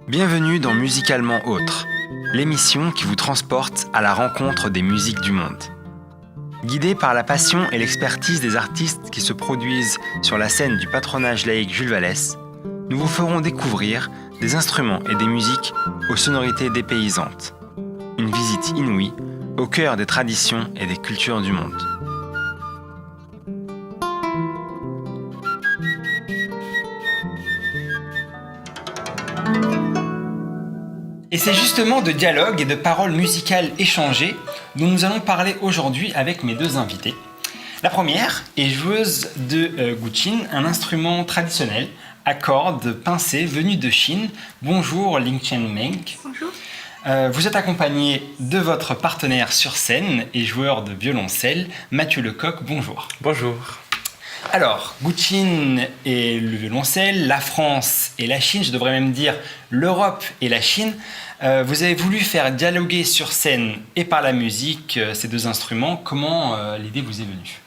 Bienvenue dans Musicalement Autre, l'émission qui vous transporte à la rencontre des musiques du monde. Guidés par la passion et l'expertise des artistes qui se produisent sur la scène du patronage laïque Jules Vallès, nous vous ferons découvrir des instruments et des musiques aux sonorités dépaysantes. Une visite inouïe au cœur des traditions et des cultures du monde. Et c'est justement de dialogue et de paroles musicales échangées dont nous allons parler aujourd'hui avec mes deux invités. La première est joueuse de guqin, un instrument traditionnel à cordes pincées venu de Chine. Bonjour Lingchen Meng. Bonjour. Vous êtes accompagnée de votre partenaire sur scène et joueur de violoncelle, Mathieu Lecoq. Bonjour. Bonjour. Alors, guqin et le violoncelle, la France et la Chine, je devrais même dire l'Europe et la Chine. Vous avez voulu faire dialoguer sur scène et par la musique ces deux instruments. Comment l'idée vous est venue ?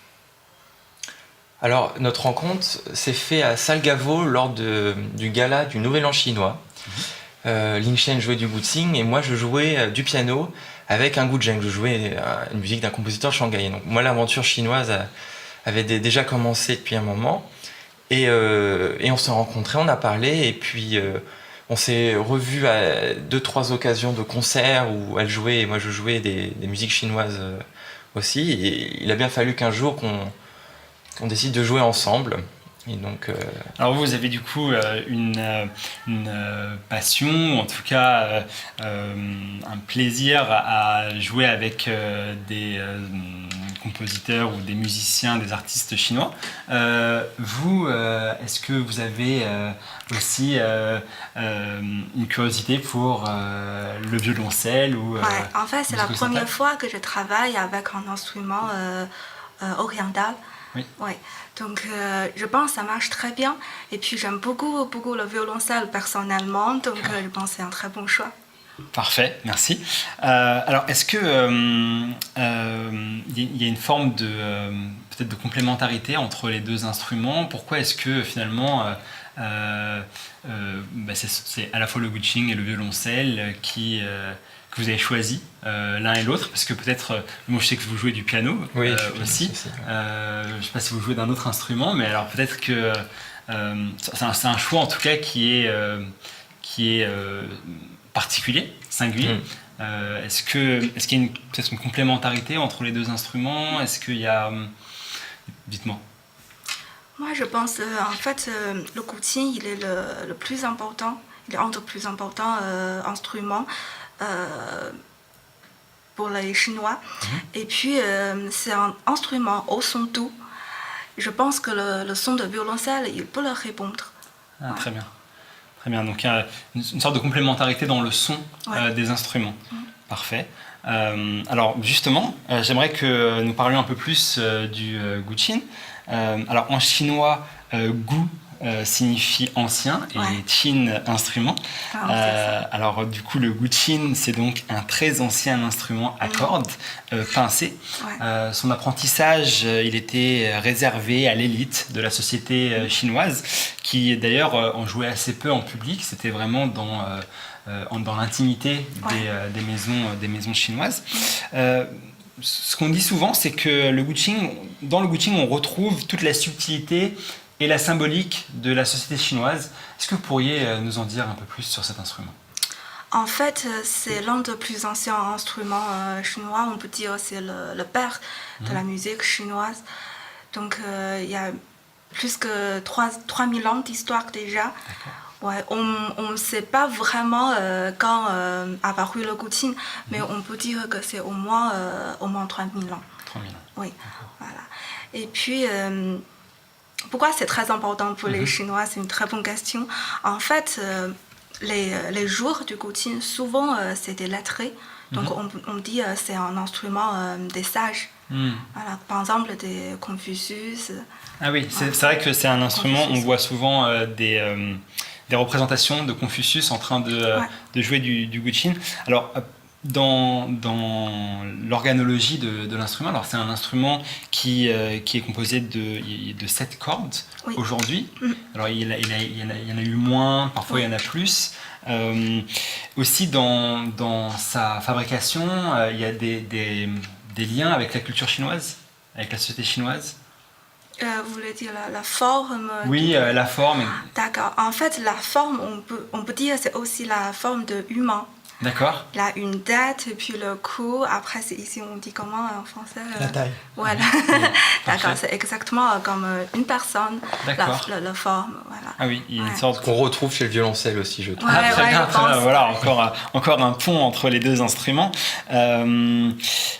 Alors, notre rencontre s'est faite à Salgavo lors du gala du Nouvel An chinois. Lingchen jouait du guqin et moi je jouais du piano avec un guzheng. Je jouais une musique d'un compositeur shanghaïen. Donc moi l'aventure chinoise avait déjà commencé depuis un moment et on s'est rencontrés, on a parlé et puis on s'est revus à 2-3 occasions de concerts où elle jouait et moi je jouais des musiques chinoises aussi, et il a bien fallu qu'un jour qu'on décide de jouer ensemble. Et donc, Alors vous avez du coup une passion, en tout cas un plaisir à jouer avec des compositeurs ou des musiciens, des artistes chinois. Vous, est-ce que vous avez aussi une curiosité pour le violoncelle ou, Ouais, en fait, c'est la première fois que je travaille avec un instrument oriental. Oui. Ouais. Donc, je pense que ça marche très bien. Et puis, j'aime beaucoup le violoncelle personnellement. Donc, je pense que c'est un très bon choix. Parfait, merci. Alors, est-ce que y a une forme de peut-être de complémentarité entre les deux instruments ? Pourquoi est-ce que finalement c'est à la fois le guqin et le violoncelle que vous avez choisi l'un et l'autre, parce que peut-être, moi je sais que vous jouez du piano oui, aussi, je ne sais pas si vous jouez d'un autre instrument, mais alors peut-être que c'est un choix en tout cas qui est particulier, singulier. Est-ce qu'il y a peut-être une complémentarité entre les deux instruments ? Est-ce qu'il y a... Dites-moi. Moi, je pense, en fait, le guqin, il est le plus important, il est un des plus importants instruments pour les Chinois. Et puis, c'est un instrument au son doux. Je pense que le son de violoncelle, il peut le répondre. Ah, très bien. Très bien. Donc, il y a une sorte de complémentarité dans le son des instruments. Parfait. Alors, justement, j'aimerais que nous parlions un peu plus du guqin. Alors, en chinois, gu signifie ancien et qin instrument. Alors du coup le guqin c'est donc un très ancien instrument à cordes pincées. Son apprentissage il était réservé à l'élite de la société chinoise qui d'ailleurs en jouait assez peu en public. C'était vraiment dans l'intimité des maisons chinoises. Ce qu'on dit souvent c'est que dans le guqin on retrouve toute la subtilité et la symbolique de la société chinoise. Est-ce que vous pourriez nous en dire un peu plus sur cet instrument ? En fait, c'est l'un des plus anciens instruments chinois. On peut dire que c'est le père de la musique chinoise. Donc, il y a plus que 3000 ans d'histoire déjà. Ouais, on ne sait pas vraiment quand a apparu le guqin, mais on peut dire que c'est au moins 3000 ans. 3000 ans. Oui, voilà. Et puis... pourquoi c'est très important pour les Chinois? C'est une très bonne question. En fait, les joueurs du guqin, souvent, c'est des lettrés. Donc, on dit que c'est un instrument des sages. Voilà, par exemple, des Confucius. Ah oui, c'est vrai que c'est un instrument, on voit souvent des représentations de Confucius en train de jouer du guqin. Alors, dans l'organologie de l'instrument, alors c'est un instrument qui est composé de 7 cordes aujourd'hui. Alors il y en a eu moins, parfois il y en a plus. Aussi, dans sa fabrication, il y a des liens avec la culture chinoise, avec la société chinoise. Vous voulez dire la forme? Oui, la forme. D'accord. En fait, la forme, on peut dire c'est aussi la forme de humain. D'accord. Il a une tête, et puis le cou. Après, c'est ici, on dit comment en français? La taille. Voilà. D'accord, c'est exactement comme une personne, la forme. Voilà. Ah oui, il y a une sorte Qu'on retrouve chez le violoncelle aussi, je trouve. très bien, je très bien. pense. Voilà, encore un pont entre les deux instruments.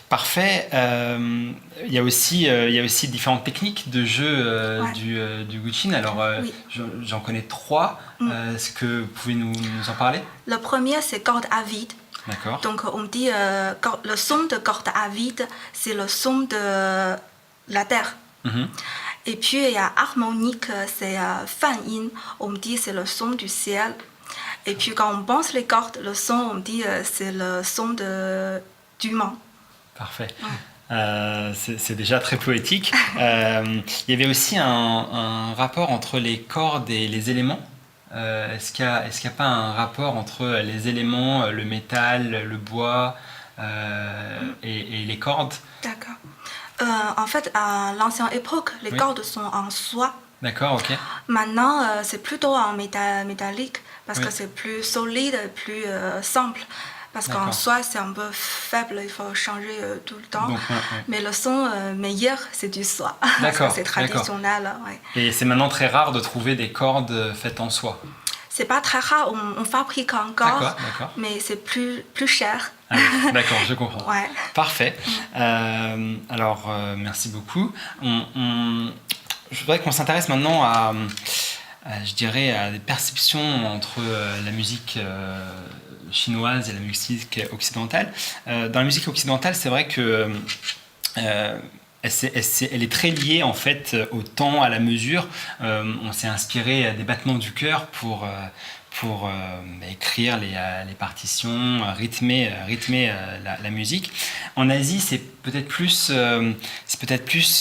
Parfait. Il y a aussi différentes techniques de jeu du Guqin. Alors, Oui. j'en connais 3. Est-ce que vous pouvez nous en parler? Le premier, c'est corde à vide. D'accord. Donc, on dit le son de corde à vide, c'est le son de la terre. Mhm. Et puis, il y a harmonique, c'est fan yin. On dit c'est le son du ciel. Et puis, quand on pense les cordes, le son, on dit c'est le son du mont. Parfait. C'est déjà très poétique. Il y avait aussi un rapport entre les cordes et les éléments. Est-ce qu'il n'y a pas un rapport entre les éléments, le métal, le bois et les cordes? D'accord. En fait, à l'ancienne époque, les cordes sont en soie. D'accord, ok. Maintenant, c'est plutôt en métallique parce Oui. que c'est plus solide, plus simple. Parce qu'en D'accord. soie, c'est un peu faible, il faut changer tout le temps. Donc, ouais. Mais le son meilleur, c'est du soie. Parce D'accord, que c'est traditionnel. Ouais. Et c'est maintenant très rare de trouver des cordes faites en soie. C'est pas très rare, on fabrique encore, D'accord. mais c'est plus cher. Ah oui, d'accord, je comprends. Ouais. Parfait. Alors, merci beaucoup. Je voudrais qu'on s'intéresse maintenant je dirais, à des perceptions entre la musique chinoise et la musique occidentale. Dans la musique occidentale, c'est vrai que elle est très liée en fait au temps, à la mesure. On s'est inspiré des battements du cœur pour écrire les partitions, rythmer la musique. En Asie, c'est peut-être plus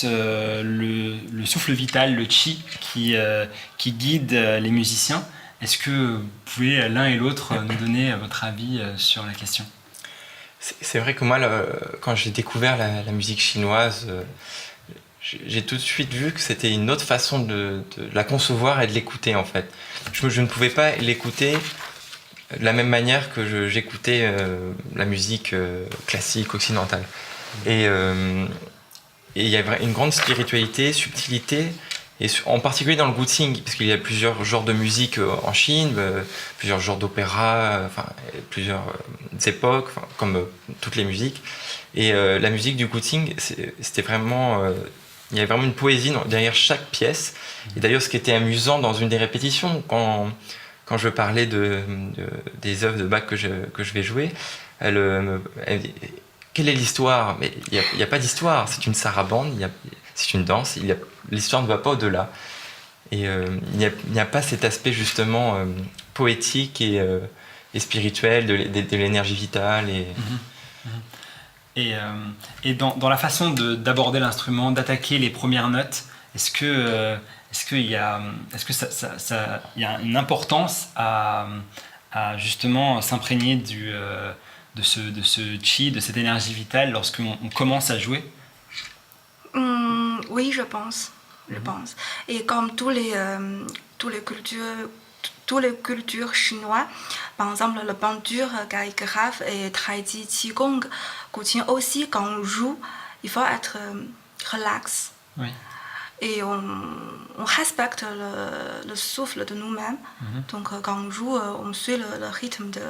le souffle vital, le qi, qui guide les musiciens. Est-ce que vous pouvez l'un et l'autre nous donner votre avis sur la question? C'est vrai que moi, quand j'ai découvert la musique chinoise, j'ai tout de suite vu que c'était une autre façon de la concevoir et de l'écouter en fait. Je ne pouvais pas l'écouter de la même manière que j'écoutais la musique classique occidentale. Et il y a une grande spiritualité, subtilité, et en particulier dans le Guqin, parce qu'il y a plusieurs genres de musique en Chine, plusieurs genres d'opéra, plusieurs époques, comme toutes les musiques. Et la musique du Guqin, c'était vraiment... il y avait vraiment une poésie derrière chaque pièce. Et d'ailleurs, ce qui était amusant dans une des répétitions, quand je parlais des œuvres de Bach que je vais jouer, elle me dit « Quelle est l'histoire ?» Mais il n'y a pas d'histoire, c'est une sarabande, c'est une danse, l'histoire ne va pas au-delà. Et il n'y a pas cet aspect justement poétique et spirituel de l'énergie vitale. Et dans la façon d'aborder l'instrument, d'attaquer les premières notes, est-ce qu'il y a une importance à justement s'imprégner de ce chi, de cette énergie vitale lorsqu'on commence à jouer? Oui, je pense. Et comme toutes les cultures chinoises, par exemple le peinture, calligraphe et taiji, qigong, Guqin aussi, quand on joue, il faut être relax. Oui. Et on respecte le souffle de nous-mêmes. Donc quand on joue, on suit le rythme de...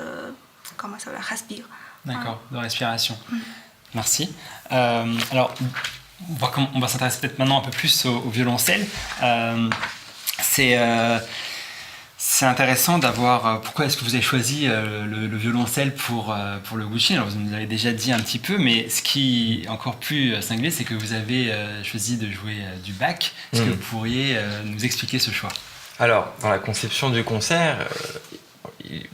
Comment ça va? Respire. D'accord, de respiration. Merci. Alors, on va s'intéresser peut-être maintenant un peu plus au violoncelle. C'est intéressant d'avoir... Pourquoi est-ce que vous avez choisi le violoncelle pour le Guqin? Alors, vous nous l'avez déjà dit un petit peu, mais ce qui est encore plus singulier, c'est que vous avez choisi de jouer du Bach. Est-ce que vous pourriez nous expliquer ce choix? Alors, dans la conception du concert,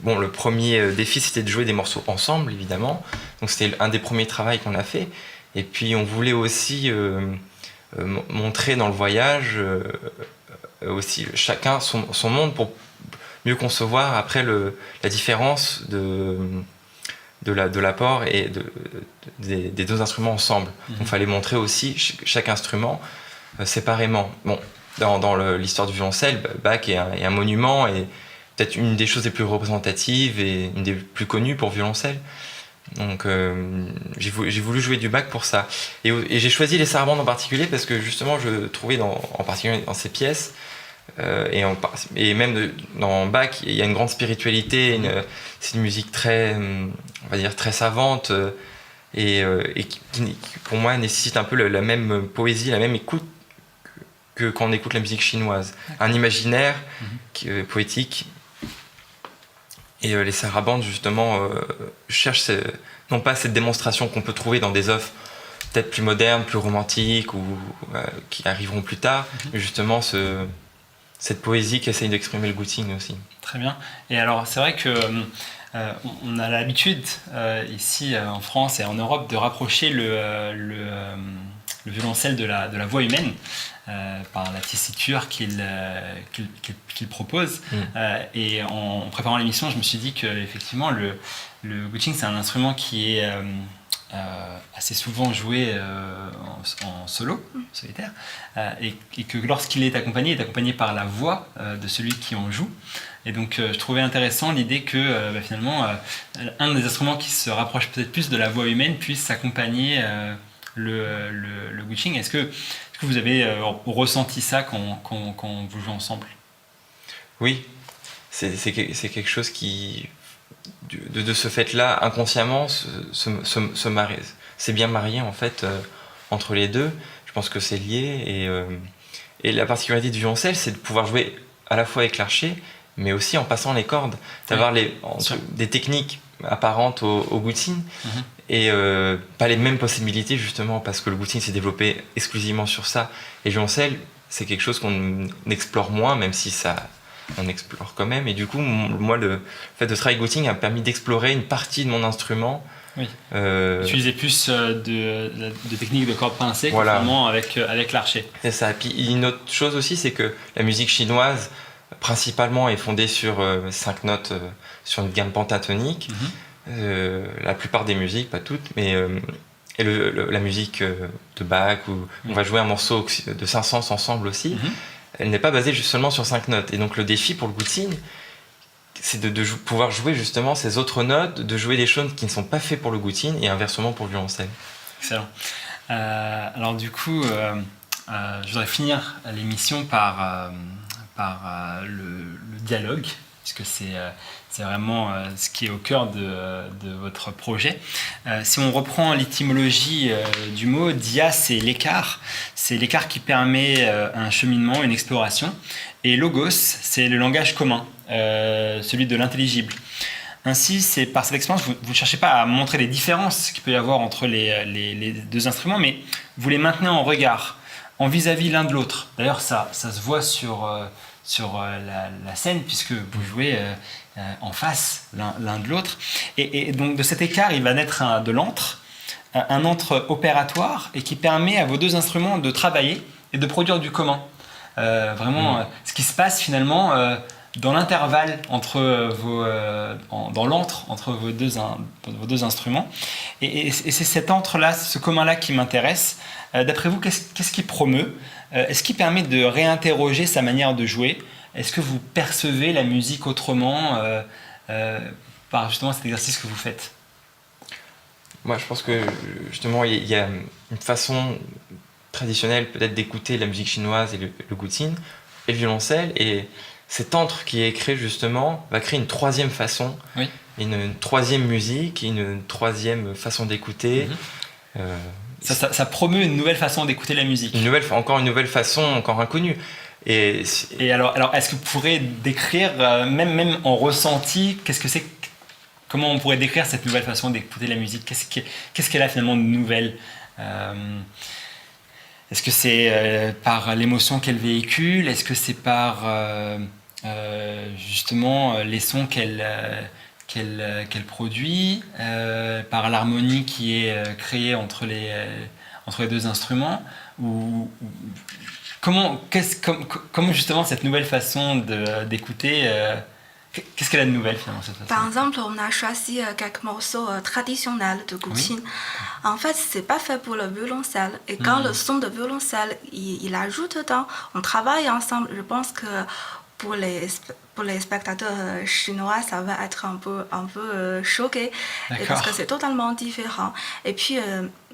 le premier défi, c'était de jouer des morceaux ensemble, évidemment. Donc, c'était un des premiers travaux qu'on a fait. Et puis, on voulait aussi montrer dans le voyage aussi chacun son monde mieux concevoir après la différence de l'apport et des deux instruments ensemble. Donc il fallait montrer aussi chaque instrument séparément. Bon, dans l'histoire du violoncelle, Bach est un monument et peut-être une des choses les plus représentatives et une des plus connues pour violoncelle. Donc j'ai voulu jouer du Bach pour ça. Et j'ai choisi les sarabandes en particulier parce que justement je trouvais en particulier dans ces pièces et même dans Bach, il y a une grande spiritualité, c'est une musique très, on va dire, très savante et qui, pour moi, nécessite un peu la même poésie, la même écoute que quand on écoute la musique chinoise. Un imaginaire poétique. Et les sarabandes, justement, cherchent non pas cette démonstration qu'on peut trouver dans des œuvres peut-être plus modernes, plus romantiques ou qui arriveront plus tard, mais justement cette poésie qui essaye d'exprimer le gutting aussi. Très bien. Et alors, c'est vrai que on a l'habitude ici en France et en Europe de rapprocher le violoncelle de la voix humaine par la tessiture qu'il propose. Et en préparant l'émission, je me suis dit qu'effectivement, le gutting, c'est un instrument qui est assez souvent joué en solo, solitaire, et que lorsqu'il est accompagné par la voix de celui qui en joue. Et donc je trouvais intéressant l'idée que finalement un des instruments qui se rapproche peut-être plus de la voix humaine puisse accompagner le gutting. Est-ce que vous avez ressenti ça quand vous jouez ensemble? Oui, c'est quelque chose qui, de ce fait-là, inconsciemment, c'est bien marié en fait entre les deux. Je pense que c'est lié et la particularité du violoncelle, c'est de pouvoir jouer à la fois avec l'archet, mais aussi en passant les cordes, d'avoir des techniques apparentes au gutting et pas les mêmes possibilités justement parce que le gutting s'est développé exclusivement sur ça et le violoncelle c'est quelque chose qu'on explore moins, même si on explore quand même. Et du coup, moi, le fait de travailler gutting a permis d'explorer une partie de mon instrument. Oui. Utiliser plus de techniques de cordes pincées finalement avec l'archet. C'est ça. Et puis une autre chose aussi, c'est que la musique chinoise principalement est fondée sur 5 notes sur une gamme pentatonique. La plupart des musiques, pas toutes, mais et la musique de Bach où on va jouer un morceau de Saint-Saëns ensemble aussi. Elle n'est pas basée seulement sur 5 notes. Et donc le défi pour le gutting, c'est de pouvoir jouer justement ces autres notes, de jouer des choses qui ne sont pas faites pour le gutting et inversement pour le violoncelle. Excellent. Alors du coup, je voudrais finir l'émission par le dialogue, puisque c'est vraiment ce qui est au cœur de votre projet. Si on reprend l'étymologie du mot, dia, c'est l'écart qui permet un cheminement, une exploration, et logos, c'est le langage commun, celui de l'intelligible. Ainsi, c'est par cette expérience, vous ne cherchez pas à montrer les différences qu'il peut y avoir entre les deux instruments, mais vous les maintenez en regard, en vis-à-vis l'un de l'autre. D'ailleurs, ça se voit sur la scène, puisque vous jouez en face l'un de l'autre. Et donc, de cet écart, il va naître de l'antre, un antre opératoire, et qui permet à vos deux instruments de travailler et de produire du commun. Ce qui se passe finalement dans l'intervalle entre dans l'antre entre vos deux instruments. Et c'est cet antre-là, ce commun-là qui m'intéresse. D'après vous, qu'est-ce qui promeut? Est-ce qui permet de réinterroger sa manière de jouer? Est-ce que vous percevez la musique autrement par justement cet exercice que vous faites? Moi, je pense que justement, il y a une façon traditionnelle peut-être d'écouter la musique chinoise et le gutting et le violoncelle, et cet antre qui est créé justement va créer une troisième façon, une troisième musique, une troisième façon d'écouter. Ça promeut une nouvelle façon d'écouter la musique. Encore une nouvelle façon, encore inconnue. Et alors, est-ce que vous pourrez décrire, même en ressenti, comment on pourrait décrire cette nouvelle façon d'écouter la musique? Qu'est-ce qu'elle a finalement de nouvelle? Est-ce que c'est par l'émotion qu'elle véhicule? Est-ce que c'est par justement les sons qu'elle produit, par l'harmonie qui est créée entre les deux instruments? Comment justement cette nouvelle façon d'écouter Qu'est-ce qu'elle a de nouvelle finalement cette fois-ci? Par exemple, on a choisi quelques morceaux traditionnels de Guqin. En fait, c'est pas fait pour le violoncelle. Et quand le son de violoncelle, il ajoute dedans, on travaille ensemble. Je pense que pour les spectateurs chinois, ça va être un peu choqué. Et parce que c'est totalement différent. Et puis,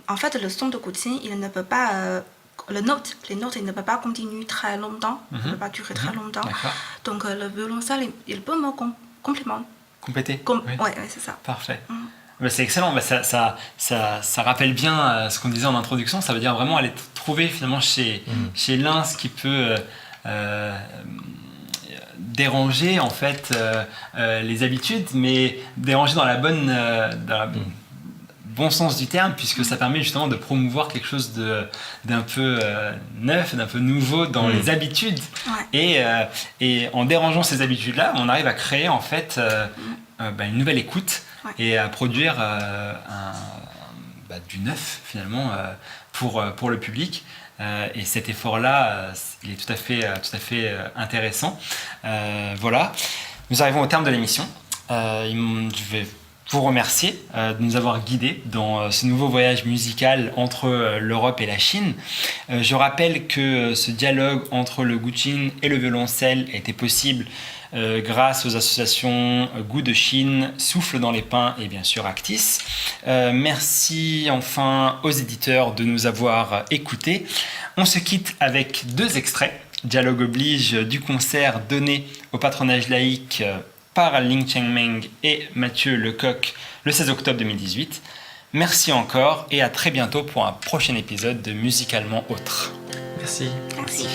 en fait, le son de Guqin, il ne peut pas... les notes, il ne peut pas continuer très longtemps, il ne peut pas durer très longtemps. Donc le violoncelle, il peut me compléter. Oui, c'est ça. Parfait. C'est excellent. Ça rappelle bien ce qu'on disait en introduction. Ça veut dire vraiment aller trouver finalement chez l'un ce qui peut déranger en fait les habitudes, mais déranger dans la bonne bon sens du terme, puisque ça permet justement de promouvoir quelque chose d'un peu neuf, d'un peu nouveau dans les habitudes. Et en dérangeant ces habitudes-là, on arrive à créer en fait une nouvelle écoute et à produire du neuf finalement pour le public. Et cet effort-là, il est tout à fait intéressant. Voilà, nous arrivons au terme de l'émission. Je vais vous remercier de nous avoir guidés dans ce nouveau voyage musical entre l'Europe et la Chine. Je rappelle que ce dialogue entre le Guqin et le violoncelle était possible grâce aux associations Goût de Chine, Souffle dans les pins et bien sûr Actis. Merci enfin aux éditeurs de nous avoir écoutés. On se quitte avec 2 extraits, dialogue oblige, du concert donné au patronage laïque par Ling Chengmeng et Mathieu Lecoq le 16 octobre 2018. Merci encore et à très bientôt pour un prochain épisode de Musicalement Autre. Merci. Merci.